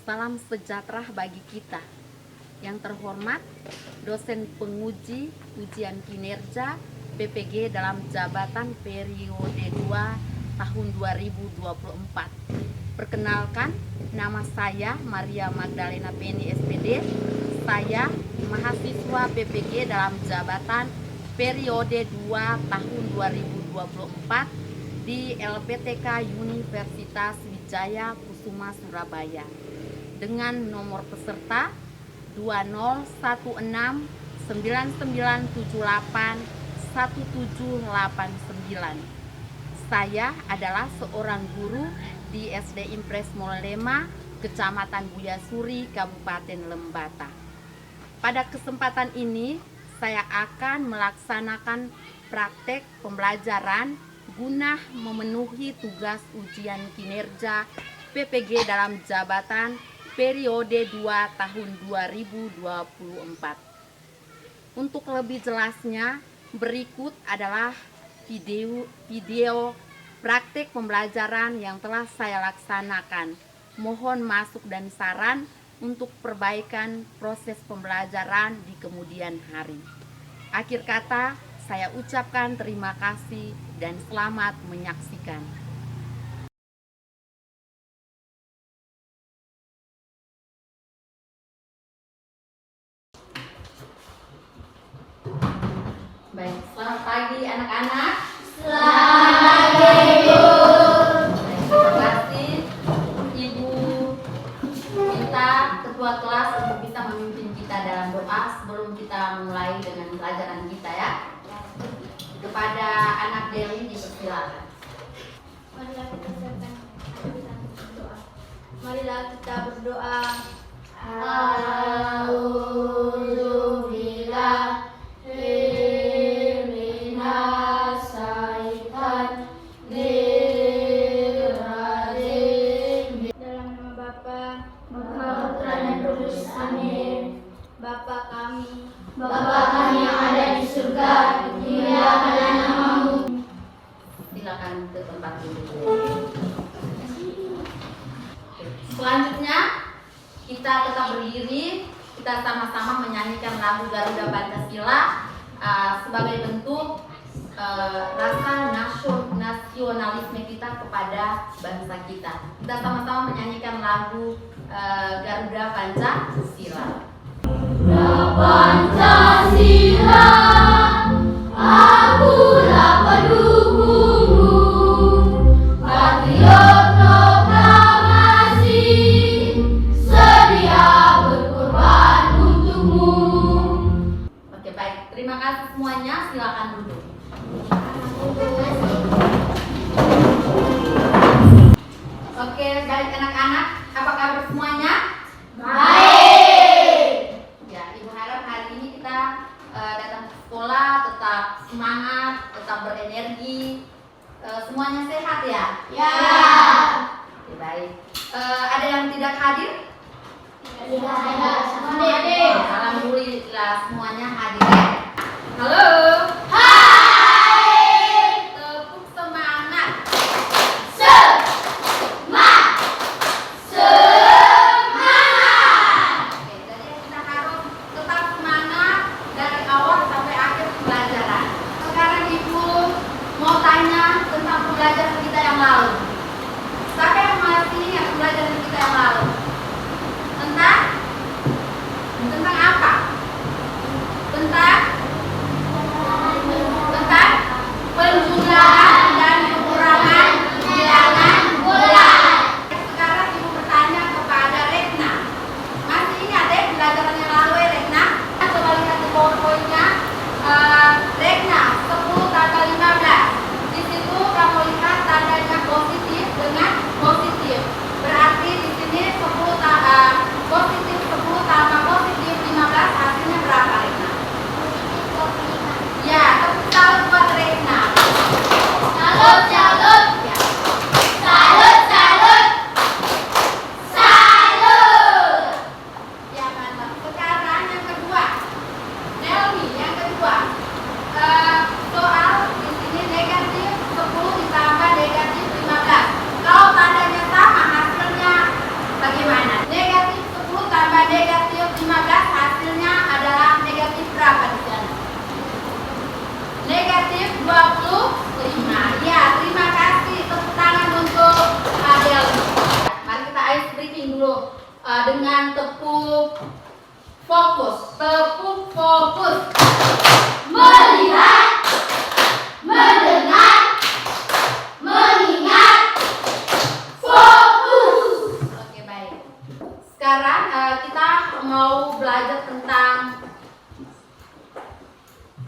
Salam sejahtera bagi kita. Yang terhormat, dosen penguji ujian kinerja PPG dalam jabatan periode 2 tahun 2024. Perkenalkan, nama saya Maria Magdalena Penny SPD. Saya mahasiswa PPG dalam jabatan periode 2 tahun 2024 di LPTK Universitas Wijaya Kusuma Surabaya dengan nomor peserta 201619781789. Saya adalah seorang guru di SD Impres Molema, Kecamatan Buyasuri, Kabupaten Lembata. Pada kesempatan ini, saya akan melaksanakan praktek pembelajaran guna memenuhi tugas ujian kinerja PPG dalam jabatan periode 2 tahun 2024. Untuk lebih jelasnya, berikut adalah video praktek pembelajaran yang telah saya laksanakan. Mohon masuk dan saran untuk perbaikan proses pembelajaran di kemudian hari. Akhir kata, saya ucapkan terima kasih dan selamat menyaksikan. Baik, selamat pagi anak-anak. Selamat pagi, Ibu. Terima kasih. Ibu minta ketua kelas untuk bisa memimpin kita dalam doa sebelum kita mulai dengan pelajaran kita ya. Kepada anak Deli dipersilakan. Marilah kita siapkan hati kita untuk berdoa. Marilah kita berdoa. Dalam nama Bapa, Putra dan Roh Kudus. Amin. Bapa kami yang ada di surga, dimuliakanlah namamu. Silakan ke tempat duduk. Selanjutnya kita tetap berdiri, kita sama-sama menyanyikan lagu Garuda Pancasila sebagai bentuk rasa nasionalisme kita kepada bangsa kita. Kita sama-sama menyanyikan lagu Garuda Pancasila. Pancasila, akulah pendukungmu, patriot proklamasi, sedia berkorban untukmu. Oke, baik. Terima kasih semuanya. Silakan duduk. Oke, baik anak-anak. Apa kabar semuanya? Baik. Ya, Ibu harap hari ini kita datang ke sekolah tetap semangat, tetap berenergi, semuanya sehat ya? Ya. Oke, baik. Ada yang tidak hadir? Tidak ada sama Dede. Alhamdulillah semuanya hadir ya. Halo. Hai. Tepuk semangat. Semangat. Oke, jadi kita harus tetap semangat dari awal sampai akhir pembelajaran. Sekarang Ibu mau tanya tentang pembelajaran kita yang lalu. Siapa yang masih ingat pembelajaran kita yang lalu? Tentang apa? Tentang dengan tepuk fokus. Tepuk fokus. Melihat, mendengar, mengingat, fokus. Oke, baik. Sekarang kita mau belajar tentang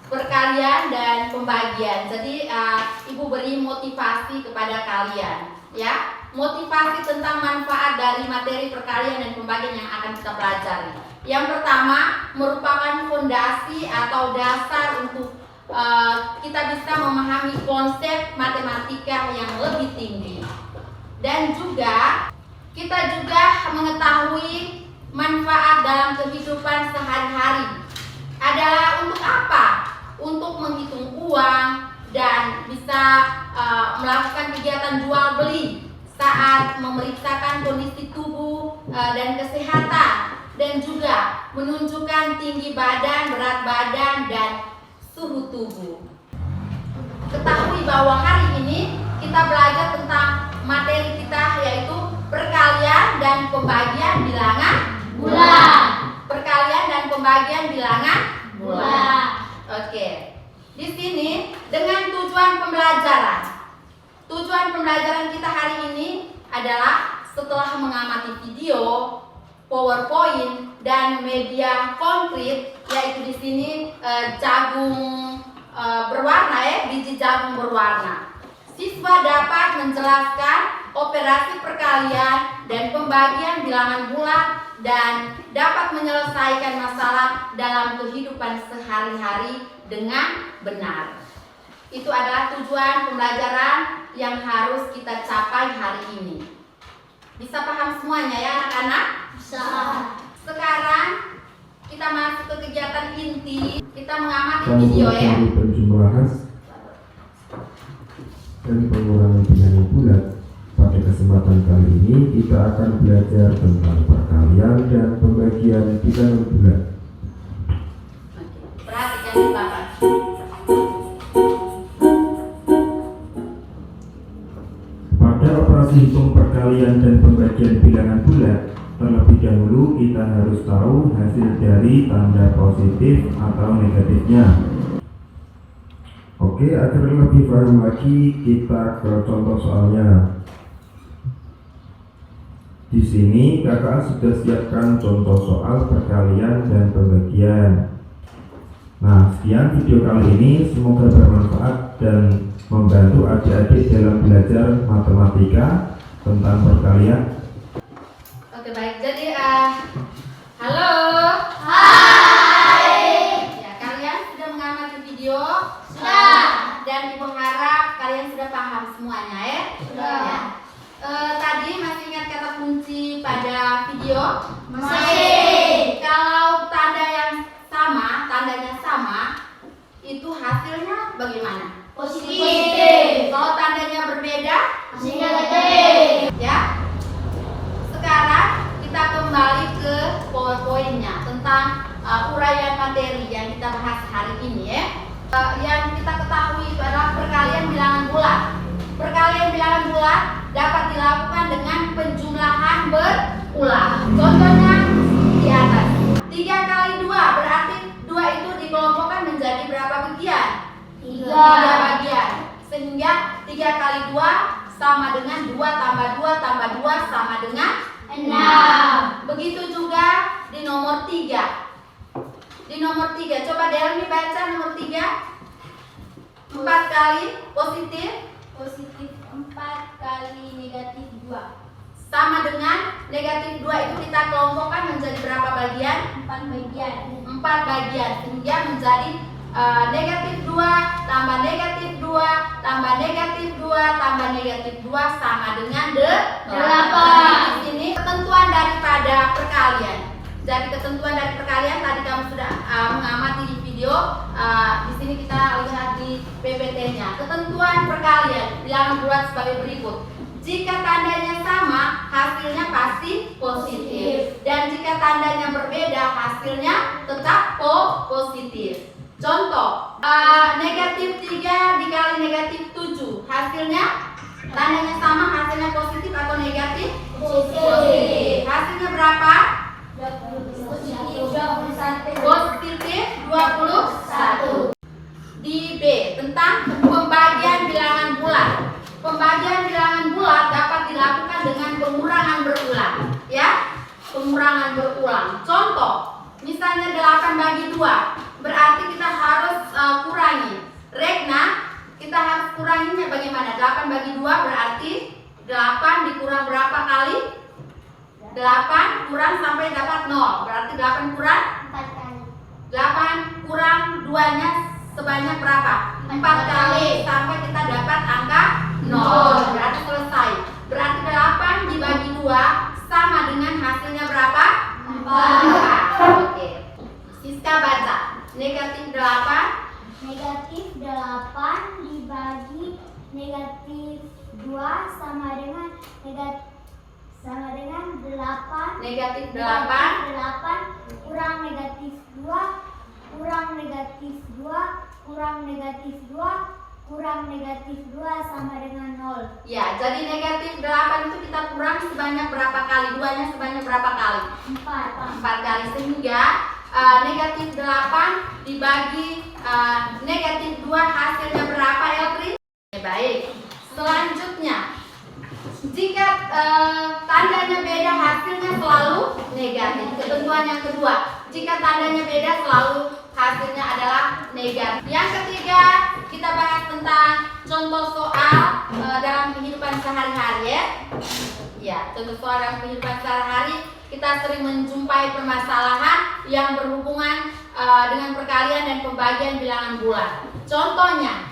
perkalian dan pembagian. Jadi Ibu beri motivasi kepada kalian, ya. Motivasi tentang manfaat dari materi perkalian dan pembagian yang akan kita pelajari. Yang pertama merupakan fondasi atau dasar untuk kita bisa memahami konsep matematika yang lebih tinggi. Dan juga kita juga mengetahui manfaat dalam kehidupan sehari-hari. Adalah untuk apa? Untuk menghitung uang dan bisa melakukan kegiatan jual beli saat memeriksakan kondisi tubuh dan kesehatan, dan juga menunjukkan tinggi badan, berat badan, dan suhu tubuh. Ketahui bahwa hari ini kita belajar tentang materi kita, yaitu perkalian dan pembagian bilangan bulan. Perkalian dan pembagian bilangan Bulan. Oke. Di sini dengan tujuan pembelajaran. Tujuan pembelajaran kita hari ini adalah setelah mengamati video, PowerPoint, dan media konkret, yaitu di sini jagung berwarna, biji jagung berwarna. Siswa dapat menjelaskan operasi perkalian dan pembagian bilangan bulan dan dapat menyelesaikan masalah dalam kehidupan sehari-hari dengan benar. Itu adalah tujuan pembelajaran yang harus kita capai hari ini. Bisa paham semuanya ya anak-anak? Bisa. Sekarang kita masuk ke kegiatan inti. Kita mengamati video ya. Penjumlahan dan pengurangan bilangan bulat. Pada kesempatan kali ini kita akan belajar tentang perkalian dan pembagian bilangan bulat. Perhatikan nih Bapak. Pada operasi hitung perkalian dan pembagian bilangan bulat, terlebih dahulu kita harus tahu hasil dari tanda positif atau negatifnya. Oke, agar lebih paham lagi kita ke contoh soalnya. Di sini kakak sudah siapkan contoh soal perkalian dan pembagian. Nah, sekian video kali ini, semoga bermanfaat dan membantu adik-adik dalam belajar matematika tentang perkalian. Oke, baik. Jadi halo. Hai. Ya, kalian sudah mengamati video? Sudah. Dan Ibu harap kalian sudah paham semuanya ya? Sudah. Ya. Tadi masih ingat kata kunci pada video? Masih. Kalau tandanya sama, itu hasilnya bagaimana? Positif. Kalau tandanya berbeda, Hasilnya negatif. ya. Sekarang kita kembali ke PowerPoint-nya tentang uraian materi yang kita bahas hari ini ya. Yang kita ketahui itu adalah perkalian bilangan bulat. Perkalian bilangan bulat dapat dilakukan dengan penjumlahan berulang. Contohnya di atas. 3 kali 2 berarti 2 itu dikelompokkan menjadi berapa bagian? 3 bagian. Sehingga 3 kali 2 sama dengan 2 tambah 2 tambah 2 sama dengan 6. Begitu juga di nomor 3. Di nomor 3, coba Delmi baca nomor 3. 4 kali positif 4 kali negatif 2. sama dengan negatif 2 itu kita kelompokkan menjadi berapa bagian? 4 bagian. 4 bagian, sehingga menjadi negatif 2 tambah negatif 2 tambah negatif 2 tambah negatif 2 sama dengan 8. Jadi di sini ketentuan daripada perkalian. Jadi ketentuan dari perkalian tadi kamu sudah mengamati di video. Di sini kita lihat di PPT-nya. Ketentuan perkalian bilangan bulat sebagai berikut. Jika tandanya sama, hasilnya pasti positif. Dan jika tandanya berbeda, hasilnya tetap positif. Contoh, negatif 3 dikali negatif 7. Hasilnya, tandanya sama, hasilnya positif atau negatif? Positif. Hasilnya berapa? berapa? 21. Positif 21. Di B, tentang pembagian bilangan bulat. Pembagian bilangan bulat dapat dilakukan dengan pengurangan berulang, ya. Pengurangan berulang. Contoh, misalnya 8 bagi 2, berarti kita harus kurangi. Regna, kita harus kuranginya bagaimana? 8 bagi 2 berarti 8 dikurang berapa kali? 8 kurang sampai dapat 0. Berarti 8 kurang 4 kali. 8 kurang 2-nya sebanyak berapa? 4 kali sampai kita dapat angka 0. Berarti selesai. Berarti 8 dibagi 2 sama dengan hasilnya berapa? 4. Oke. Siska baca. Negatif 8 Negatif 8 dibagi negatif 2 sama dengan 8. negatif 8 kurang negatif 2 kurang negatif 2 kurang negatif 2 kurang negatif 2 sama dengan 0. ya, jadi negatif 8 itu kita kurang sebanyak berapa kali? 2-nya sebanyak berapa kali? 4 kali, sehingga negatif 8 dibagi negatif 2 hasilnya berapa, Eltri? Baik. Selanjutnya, jika tandanya beda hasilnya selalu negatif. Ketentuan yang kedua, jika tandanya beda selalu hasilnya adalah negatif. Yang ketiga, kita bahas tentang contoh soal dalam kehidupan sehari-hari, ya. Ya, contoh soal dalam kehidupan sehari-hari, kita sering menjumpai permasalahan yang berhubungan dengan perkalian dan pembagian bilangan bulat. Contohnya,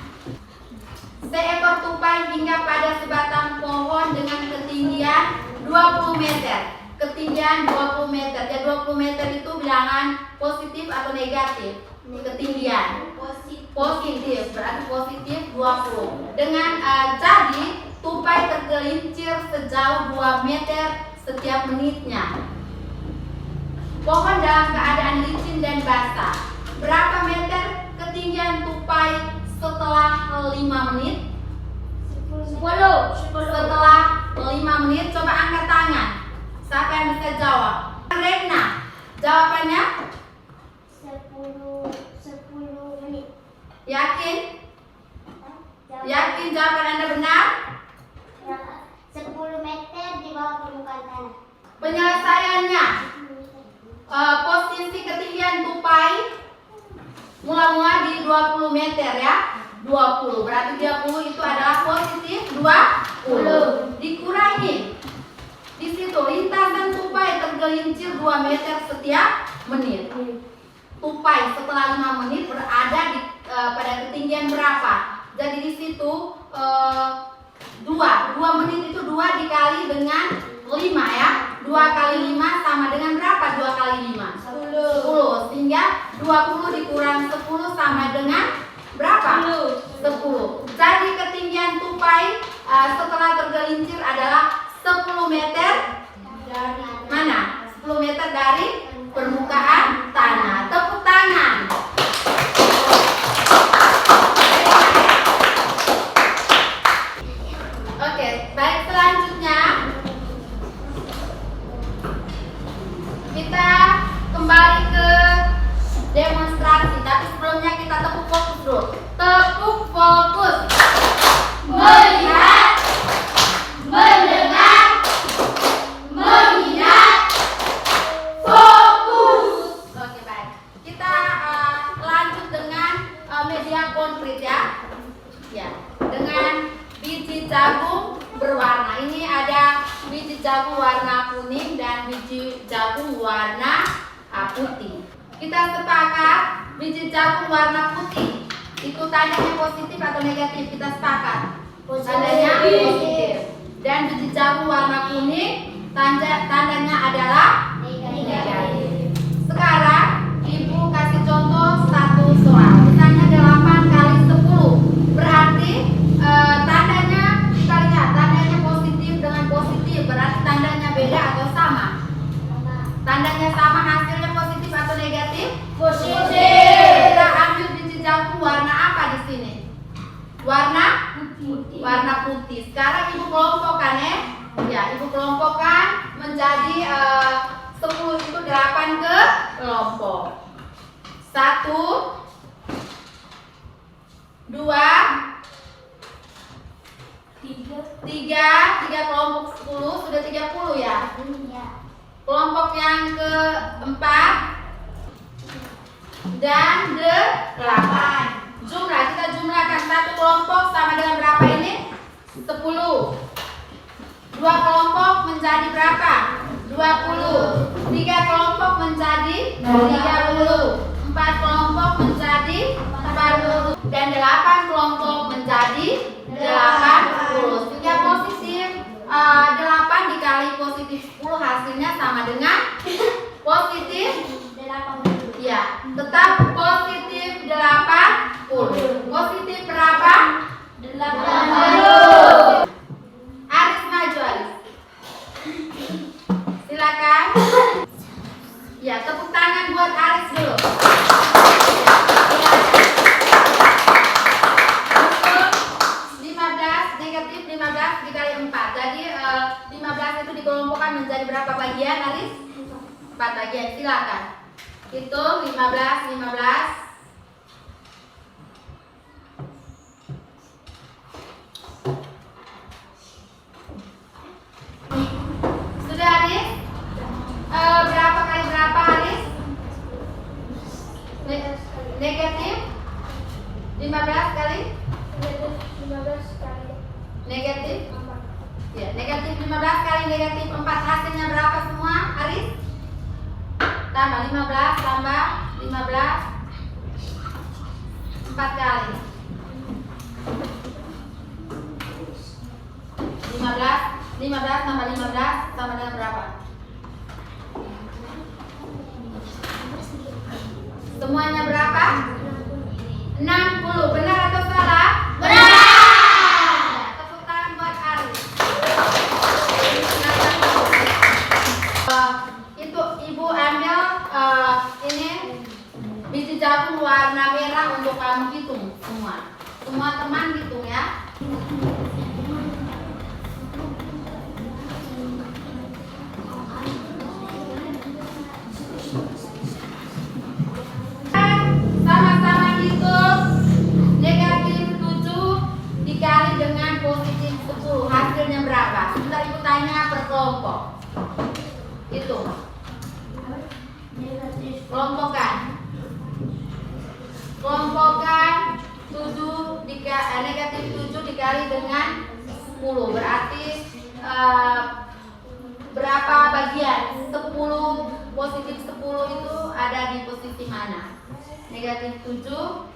seekor tupai hingga pada sebatang pohon dengan ketinggian 20 meter. Ketinggian 20 meter. Ya, 20 meter itu bilangan positif atau negatif? Ketinggian positif, berarti positif 20. Dengan jadi tupai tergelincir sejauh 2 meter setiap menitnya. Pohon dalam keadaan licin dan basah. Berapa meter ketinggian tupai setelah 5 menit? 10. Setelah 5 menit, coba angkat tangan. Siapa yang bisa jawab? Regna, jawabannya? 10 menit. Yakin? Yakin jawaban Anda benar? 10 meter di bawah permukaan tanah. Penyelesaiannya, posisi ketinggian tupai mula-mula di 20 meter, ya. 20, berarti 30 itu adalah positif 20. Dikurangi, di situ lintasan tupai tergelincir 2 meter setiap menit. Tupai setelah 5 menit berada pada ketinggian berapa? Jadi di situ 2 menit itu 2 dikali dengan 5, ya. 2 kali 5 sama dengan berapa? 2 kali 5? 10. Sehingga 20 dikurang 10 sama dengan berapa? 10. Jadi ketinggian tupai setelah tergelincir adalah 10 meter. Mana? 10 meter dari permukaan tanah. Tepuk tangan. Oke, baik, selanjutnya kita kembali ke demonstrasi, tapi sebelumnya kita tepuk fokus dulu. Tepuk fokus. Melihat, mendengar, mengingat, fokus. Oke, baik. Kita lanjut dengan media konkret, ya. Ya, dengan biji jagung berwarna. Ini ada biji jagung warna kuning dan biji jagung warna putih. Kita sepakat biji jagung warna putih itu tandanya positif atau negatif? Kita sepakat tandanya positif. Dan biji jagung warna kuning tandanya adalah negatif. Sekarang Ibu kasih contoh satu soal. Misalnya 8 kali 10. Berarti tandanya, kita lihat tandanya positif dengan positif. Berarti tandanya beda atau sama? Tandanya sama, hasilnya positif atau negatif? Positif. Kita ambil biji jagung warna apa di sini? Warna putih. Warna putih. Sekarang Ibu kelompokkan, ya. Ya, Ibu kelompokkan menjadi kelompok. 1, 2, 3 kelompok 10 sudah 30 ya. Kelompok yang keempat dan 8. Jumlah, kita jumlahkan satu kelompok sama dengan berapa ini? 10. 2 kelompok menjadi berapa? 20. 3 kelompok menjadi 30. 4 kelompok menjadi 40 dan 8 kelompok menjadi 80. Sehingga positif 8 dikali positif 10 hasilnya sama dengan positif 80. ya, tetap positif 80. Positif berapa? 80. Aris maju, Aris. Silakan. Ya, tepuk tangan buat Aris dulu. Untuk 15 negatif 15 dikali 4. Jadi 15 itu dikelompokkan menjadi berapa bagian, Aris? 4 bagian. Silakan. Hitung 15. Sudah, Aris? Berapa kali berapa, Aris? Negatif 15 kali negatif ya, negatif 15 kali negatif 4 hasilnya berapa semua, Aris? Tambah 15 tambah 15 4 kali 15 tambah 15 sama dengan berapa? Semuanya berapa? 60. Benar atau salah? Benar. Tepuk tangan buat Aris. Itu Ibu ambil ini biji jagung warna merah untuk kamu hitung semua. Semua teman hitung ya. Sama-sama hitung negatif 7 dikali dengan positif 10 hasilnya berapa? Sebentar Ibu tanya per kelompok. Hitung. Kelompokkan 7 negatif 7 dikali dengan 10 berarti berapa bagian? 10 positif 10 itu ada di posisi mana? Negatif 7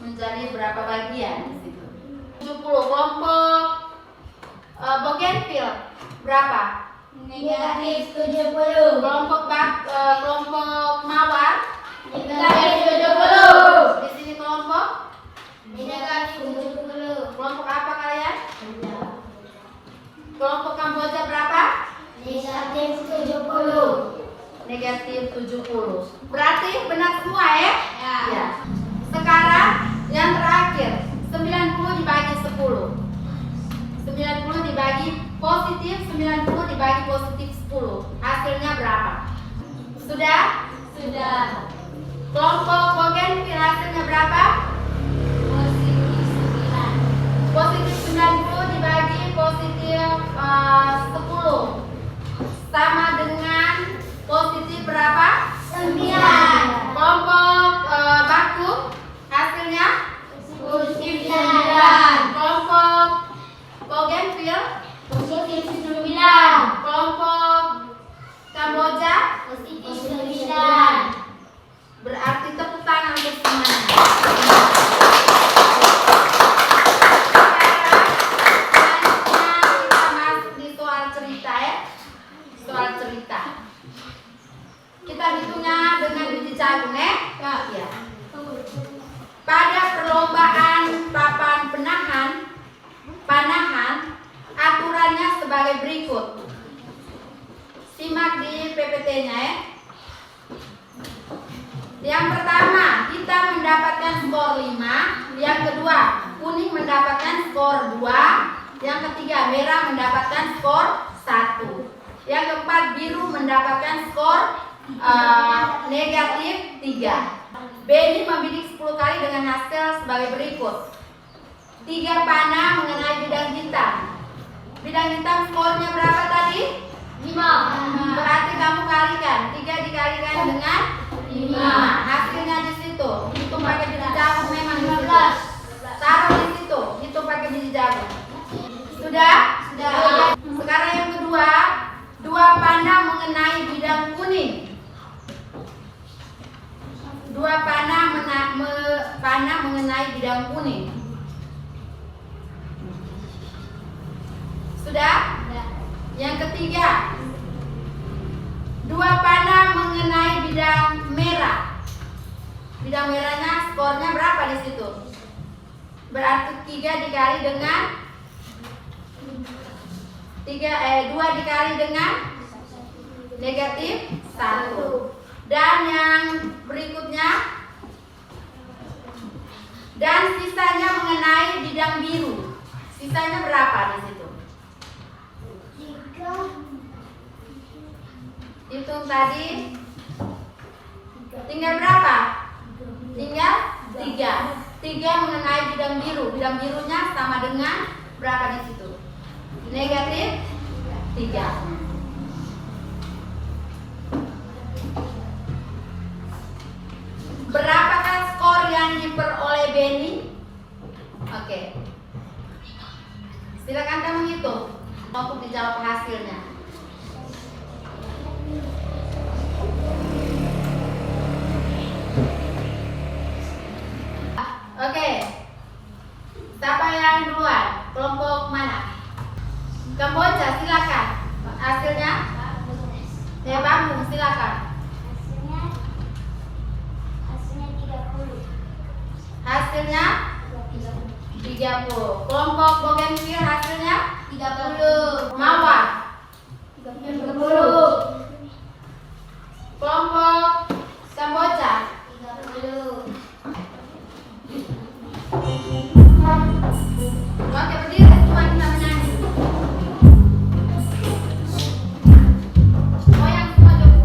menjadi berapa bagian di situ? 70. Kelompok Bougainville berapa? Negatif 70. Kelompok Mawar Negatif 70. di sini kelompok Negatif 70. kelompok apa kalian? Kelompok Kamboja berapa? Negatif 70. Negatif 70. Berarti benar semua ya? Ya. Sekarang yang terakhir 90 dibagi 10. 90 dibagi positif 90 dibagi positif 10. Hasilnya berapa? Sudah? Sudah. Kelompok Bougainville hasilnya berapa? Positif 90 dibagi positif 10 sama dengan positif berapa? 9. Kelompok Baku hasilnya Positif 9. kelompok Bougainville, Positif 9. kelompok Kamboja. Positif 9. Berarti tepuk tangan untuk semuanya. Selanjutnya kita masuk di soal cerita ya. Soal cerita. Kita hitungnya dengan biji jagung ya. Ya. Pada perlombaan papan panahan aturannya sebagai berikut. Simak di PPT-nya ya. Yang pertama, hitam mendapatkan skor 5. Yang kedua, kuning mendapatkan skor 2. Yang ketiga, merah mendapatkan skor 1. Yang keempat, biru mendapatkan skor negatif 3. Benny membidik 10 kali dengan hasil sebagai berikut. 3 panah mengenai bidang hitam. Bidang hitam skornya berapa tadi? 5. Berarti kamu kalikan 3 dikalikan dengan 5. Hasilnya di situ. Hitung pakai biji jarum memang di situ. Taruh di situ. Hitung pakai biji jarum. Sudah? Sudah. Sekarang yang kedua, 2 panah mengenai bidang kuning. 2 panah mengenai bidang kuning. Sudah? Yang ketiga, 2 panah mengenai bidang merah. Bidang merahnya skornya berapa di situ? Berarti 3 dikali dengan 2 dikali dengan negatif 1. Dan yang berikutnya, dan sisanya mengenai bidang biru. Sisanya berapa di situ? 3. Hitung tadi. Tinggal berapa? Tinggal 3. 3 mengenai bidang biru. Bidang birunya sama dengan berapa di situ? Negatif 3. Berapakah skor yang diperoleh Benny? Oke. Silakan kamu hitung untuk dijawab hasilnya. Oke. Siapa yang duluan? Kelompok mana? Kamboja, silakan. Hasilnya? Bambung, silakan. Hasilnya 30. Kelompok Bougainville hasilnya 30. Mawar 30. Kelompok Kamboja 30. Oke, berdiri semua kita menyanyi. Goyang semua dulu.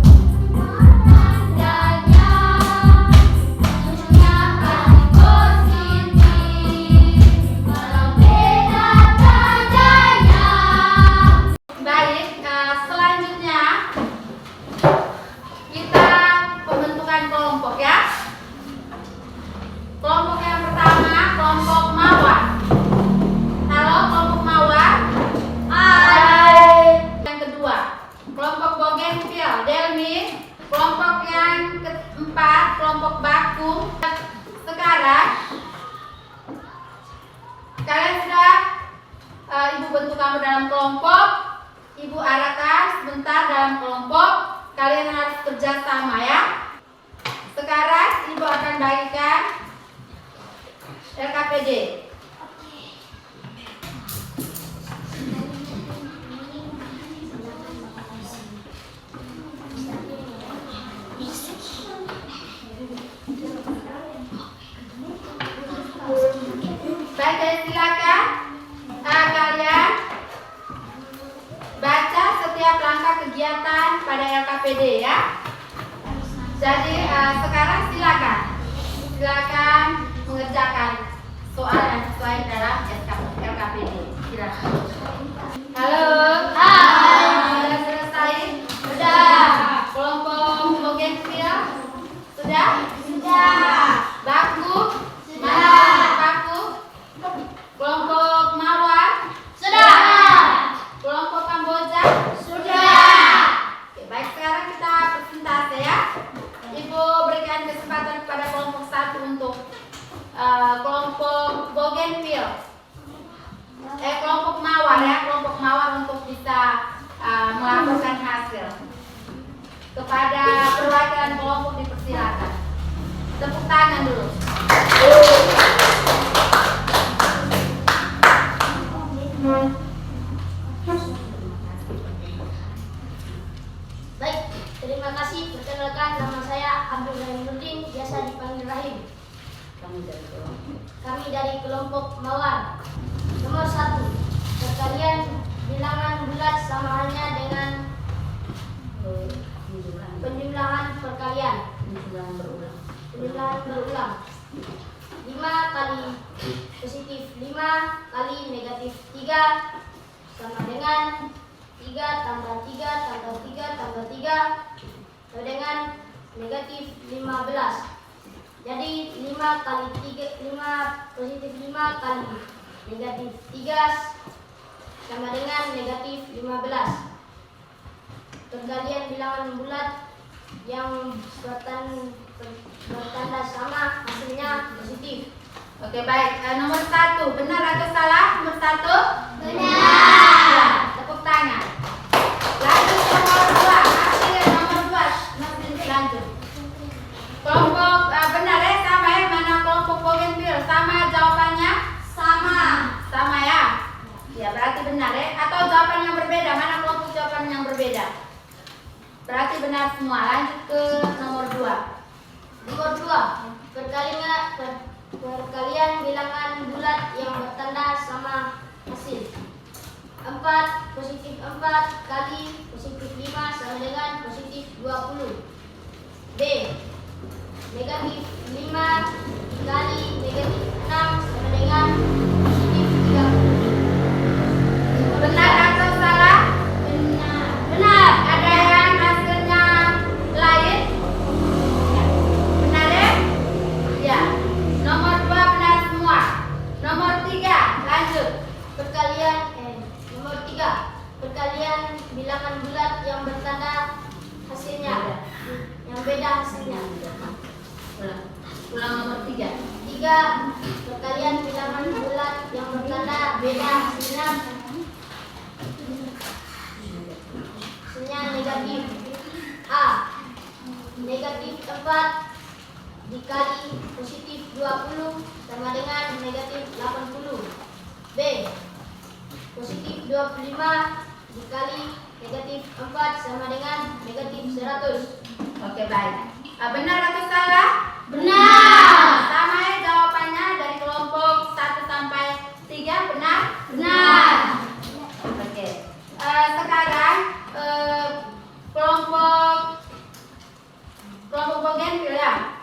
Baik, selanjutnya kita pembentukan kelompok ya. Kelompok yang pertama, kelompok mawar. Halo, kelompok mawar. Hai. Yang kedua, kelompok Bougainville. Delmi. Kelompok yang keempat, kelompok bakung. Sekarang kalian sudah ibu bentuk kamu dalam kelompok. Ibu arahkan sebentar dalam kelompok. Kalian harus kerja sama ya. Sekarang ibu akan bagikan LKPD. Baik, silakan kalian baca setiap langkah kegiatan pada LKPD ya. Jadi sekarang silakan mengerjakan soal yang sesuai dalam LKPD. Silakan. Halo. Hai. Sudah selesai? Sudah. Kelompok Bougainville? Sudah? Sudah. Baku? Sudah. Baku? Kelompok mawar? Sudah. Kelompok Kamboja? Sudah. Oke, baik, sekarang kita presentasi ya. Ibu berikan kesempatan kepada kelompok 1 untuk kelompok Bougainville. Kelompok mawar ya, kelompok mawar untuk bisa melaporkan hasil. Kepada perwakilan kelompok dipersilakan. Tepuk tangan dulu. Baik, terima kasih. Perkenalkan, nama saya Abdul Rahimuddin, biasa dipanggil Rahim. Kami dari kelompok Mawar. Nomor 1, perkalian bilangan bulat sama halnya dengan penjumlahan 3 sama dengan 3 tambah 3 tambah 3 tambah 3 sama dengan negatif 15. Jadi 5 kali 3, 5 positif 5 kali negatif 3 sama dengan negatif 15. Perkalian bilangan bulat yang bertanda sama hasilnya positif. Oke, baik. Nomor 1, benar atau salah? Nomor 1? Benar. Ya, tepuk tangan. Lanjut nomor 2. Hasil nomor 2. Lanjut. Kelompok benar ya, sama ya. Mana kelompok bougainville? Sama jawabannya? Sama. Sama ya. Ya, berarti benar ya. Atau jawaban yang berbeda? Mana kelompok jawaban yang berbeda? Berarti benar semua. Lanjut ke nomor 2. Nomor 2. Perkalian bilangan bulat yang bertanda sama hasil. 4 positif 4 kali positif 5 sama dengan positif 20. B. Negatif 5 kali negatif 6 sama dengan positif 30. Benar atau salah? Benar. Benar. Ada yang hasilnya lain? Benar ya? Ya. Nomor 2 benar semua. Nomor 3, lanjut. Nomor 3. Perkalian bilangan bulat yang bertanda hasilnya. Yang beda hasilnya. Ulang nomor 3. 3. Perkalian bilangan bulat yang bertanda beda hasilnya. Hasilnya negatif. A. Negatif 4 dikali positif 20 sama dengan negatif 80. B. Positif 25 dikali negatif 4 sama dengan negatif 100. Oke, baik. Benar atau salah? Benar. Sama ya jawabannya dari kelompok 1 sampai 3. Benar? Benar. Oke. Sekarang kelompok bougainville ya.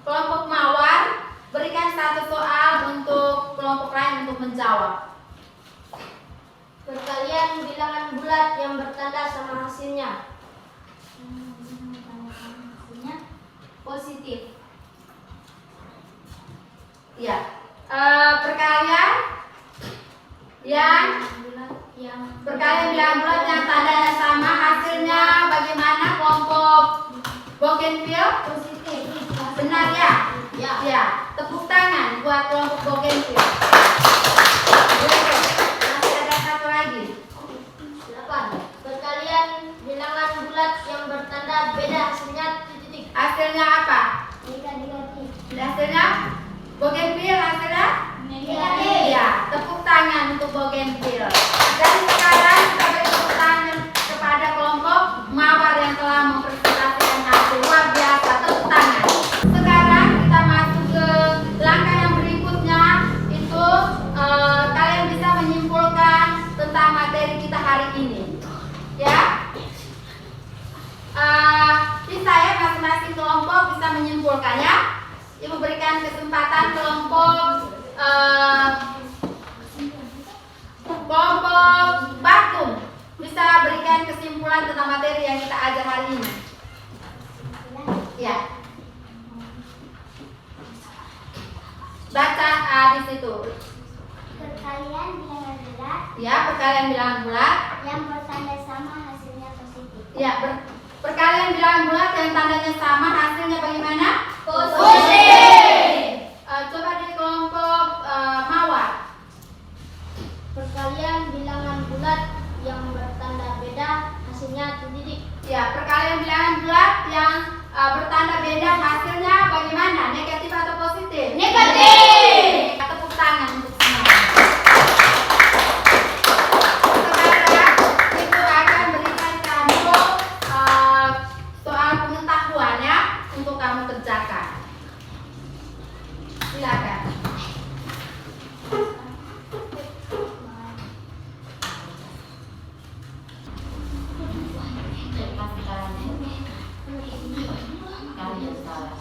Kelompok mawar, berikan 1 soal untuk kelompok lain untuk menjawab. Perkalian bilangan bulat yang bertanda sama hasilnya. Positif. Ya. Perkalian bilangan bulat yang tandanya sama, hasilnya bagaimana kelompok bougainville? Positif. Benar ya? Ya. Ya. Tepuk tangan buat kelompok bougainville. Masih ada 1 lagi. 8. Perkalian bilangan bulat yang bertanda beda hasilnya titik. Hasilnya apa? Negatif. Hasilnya bougainville, hasilnya Negatif. ya. Tepuk tangan untuk bougainville. Dan sekarang kita beri tepuk tangan kepada kelompok mawar yang telah mempresentasikan hasil luar biasa. Tepuk tangan. Sekarang kita masuk ke langkah yang berikutnya, itu kalian bisa menyimpulkan tentang materi kita hari ini. Ya. Bisa ya, masing-masing kelompok bisa menyimpulkannya. Ibu berikan kesempatan kelompok Batum bisa berikan kesimpulan tentang materi yang kita ajar hari ini. Ya. Baca di situ. Perkalian bilangan bulat Ya, perkalian bilangan bulat. yang bertanda sama hasilnya positif. Ya, perkalian bilangan bulat yang tandanya sama, hasilnya bagaimana? Positif. Coba di kelompok mawar. Perkalian bilangan bulat yang bertanda beda hasilnya titik. Ya, perkalian bilangan bulat yang bertanda beda hasilnya bagaimana? Negatif atau positif? Negatif. Tepuk tangan untuk semua. Sekarang Ibu akan berikan kamu soal pengetahuannya untuk kamu kerjakan. Silakan. Kalian salah.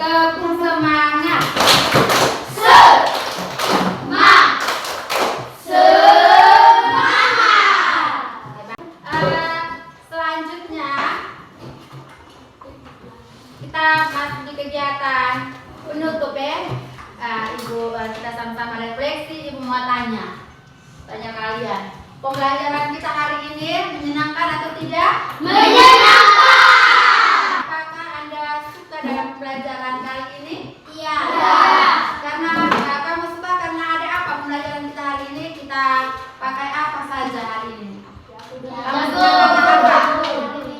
Tepuk semangat. Selanjutnya kita masuk di kegiatan penutup ya. Ibu kita sama-sama refleksi. Ibu mau tanya kalian, pembelajaran kita hari ini menyenangkan atau tidak? Menyenangkan. Apakah Anda suka dengan pembelajaran kali ini? Iya. Karena kamu suka karena ada apa pembelajaran kita hari ini? Kita pakai apa saja hari ini? Kamu suka karena apa?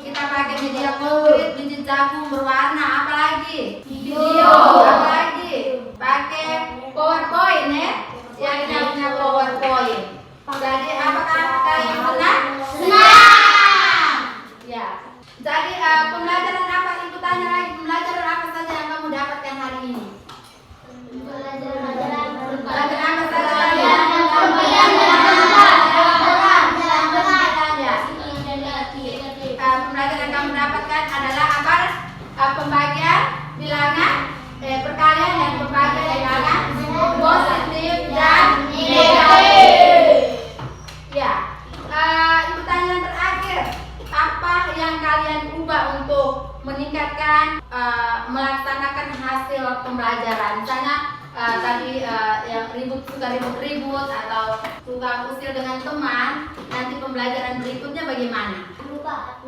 Kita pakai media konkret, biji jagung berwarna, apa lagi? Video, apa lagi? Pakai PowerPoint ya? Yang namanya PowerPoint. Jadi apakah kalian senang? Senang. Ya. Jadi pembelajaran apa? Ibu tanya lagi, pembelajaran apa saja yang kamu dapatkan hari ini? Pembelajaran apa saja kalian? Pembelajaran yang kamu dapatkan adalah apa? Pembagian bilangan, perkalian dan pembagian bilangan positif dan negatif. Ya. Ibu tanya yang terakhir, apa yang kalian ubah untuk meningkatkan melaksanakan hasil pembelajaran? Misalnya tadi yang suka ribut-ribut atau suka usil dengan teman, nanti pembelajaran berikutnya bagaimana? Berubah.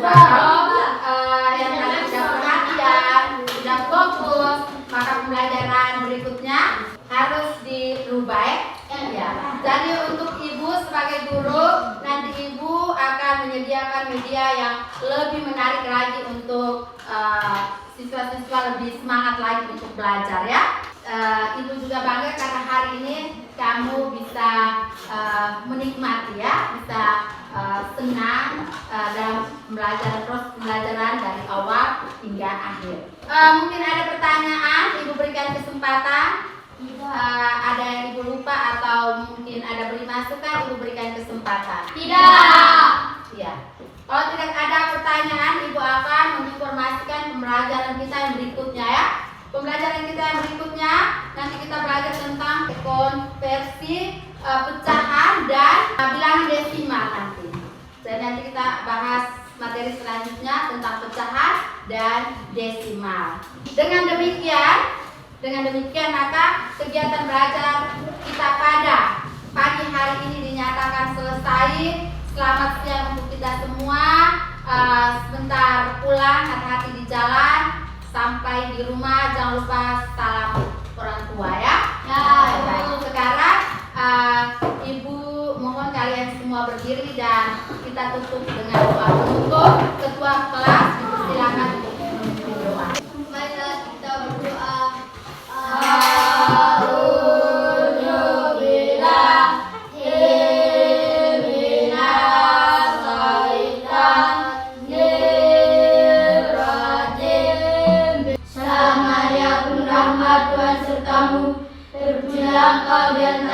Kalau yang tadi sudah perhatian, sudah fokus, maka pembelajaran berikutnya harus dirubah ya. Jadi untuk ibu sebagai guru, nanti ibu akan menyediakan media yang lebih menarik lagi untuk siswa-siswa lebih semangat lagi untuk belajar ya. Ibu juga bangga karena hari ini kamu bisa menikmati ya, bisa senang dalam pembelajaran dari awal hingga akhir. Mungkin ada pertanyaan, ibu berikan kesempatan. Ada yang ibu lupa atau mungkin ada beri masukan, ibu berikan kesempatan. Tidak. Ya. Kalau tidak ada pertanyaan, ibu akan menginformasikan pembelajaran kita yang berikutnya ya. Pembelajaran kita yang berikutnya nanti kita belajar tentang konversi pecahan dan bilangan desimal nanti. Dan nanti kita bahas materi selanjutnya tentang pecahan dan desimal. Dengan demikian maka kegiatan belajar kita pada pagi hari ini dinyatakan selesai. Selamat siang untuk kita semua. Sebentar pulang, hati-hati di jalan. Sampai di rumah jangan lupa salam orang tua ya. Baik. Sekarang ibu mohon kalian semua berdiri dan kita tutup dengan doa penutup. Ketua kelas silakan untuk memimpin doa. Marilah kita berdoa. Engkau dan